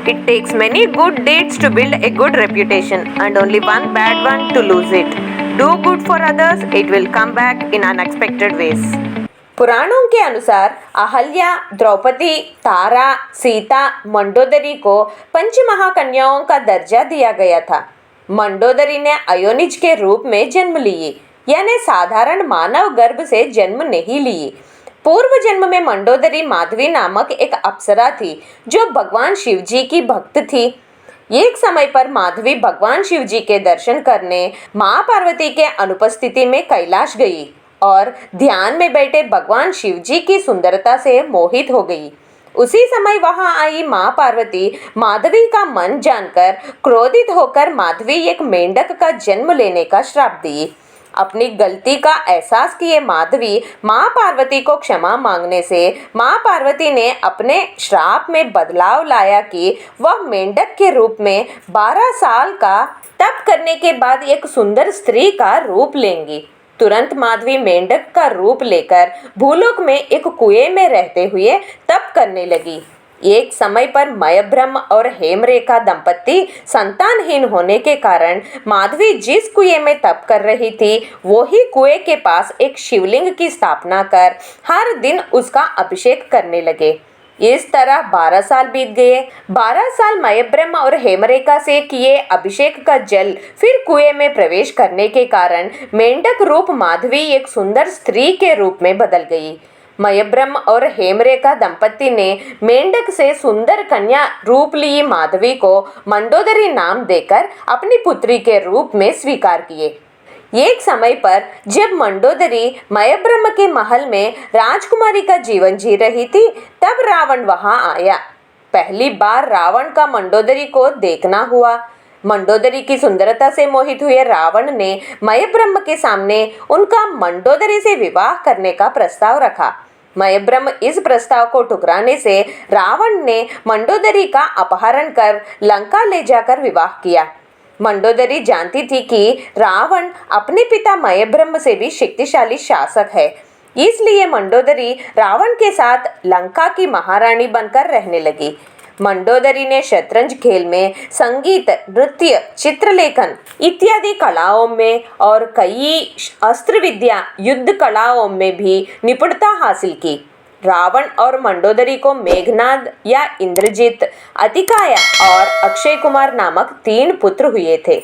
It takes many good deeds to build a good reputation and only one bad one to lose it. Do good for others, it will come back in unexpected ways. पुराणों के अनुसार अहल्या, द्रौपदी, तारा, सीता, मंडोदरी को पंच महाकन्याओं का दर्जा दिया गया था। मंडोदरी ने अयोनिज के रूप में जन्म लिए, यानी साधारण मानव गर्भ से जन्म नहीं लिए। पूर्व जन्म में मंडोदरी माधवी नामक एक अप्सरा थी जो भगवान शिव जी की भक्त थी। एक समय पर माधवी भगवान शिव जी के दर्शन करने मां पार्वती के अनुपस्थिति में कैलाश गई और ध्यान में बैठे भगवान शिव जी की सुंदरता से मोहित हो गई। उसी समय वहां आई मां पार्वती माधवी का मन जानकर क्रोधित होकर माधवी एक मेंढक का जन्म लेने का श्राप दी। अपनी गलती का एहसास किए माधवी मां पार्वती को क्षमा मांगने से मां पार्वती ने अपने श्राप में बदलाव लाया कि वह मेंढक के रूप में 12 साल का तप करने के बाद एक सुंदर स्त्री का रूप लेंगी। तुरंत माधवी मेंढक का रूप लेकर भूलोक में एक कुएं में रहते हुए तप करने लगी। एक समय पर मयब्रह्म और हेमरेखा दंपत्ति संतानहीन होने के कारण माधवी जिस कुएं में तप कर रही थी वो ही कुएं के पास एक शिवलिंग की स्थापना कर हर दिन उसका अभिषेक करने लगे। इस तरह 12 साल बीत गए। 12 साल मयब्रह्म और हेमरेखा से किए अभिषेक का जल फिर कुएं में प्रवेश करने के कारण मेंढक रूप माधवी एक सुंदर स्त्री के रूप में बदल गई। मयब्रह्म और हेमरेखा दंपत्ति ने मेंढक से सुंदर कन्या रूप ली माधवी को मंडोदरी नाम देकर अपनी पुत्री के रूप में स्वीकार किए। एक समय पर जब मंडोदरी मयब्रह्म के महल में राजकुमारी का जीवन जी रही थी तब रावण वहां आया। पहली बार रावण का मंडोदरी को देखना हुआ। मंडोदरी की सुंदरता से मोहित हुए रावण ने मयब्रह्म के सामने उनका मंडोदरी से विवाह करने का प्रस्ताव रखा। मयब्रह्म इस प्रस्ताव को ठुकराने से रावण ने मंडोदरी का अपहरण कर लंका ले जाकर विवाह किया। मंडोदरी जानती थी कि रावण अपने पिता मयब्रह्म से भी शक्तिशाली शासक है, इसलिए मंडोदरी रावण के साथ लंका की महारानी बनकर रहने लगी। मंडोदरी ने शतरंज खेल में, संगीत, नृत्य, चित्रलेखन इत्यादि कलाओं में और कई अस्त्र विद्या, युद्ध कलाओं में भी निपुणता हासिल की। रावण और मंडोदरी को मेघनाद या इंद्रजित, अतिकाय और अक्षय कुमार नामक 3 पुत्र हुए थे।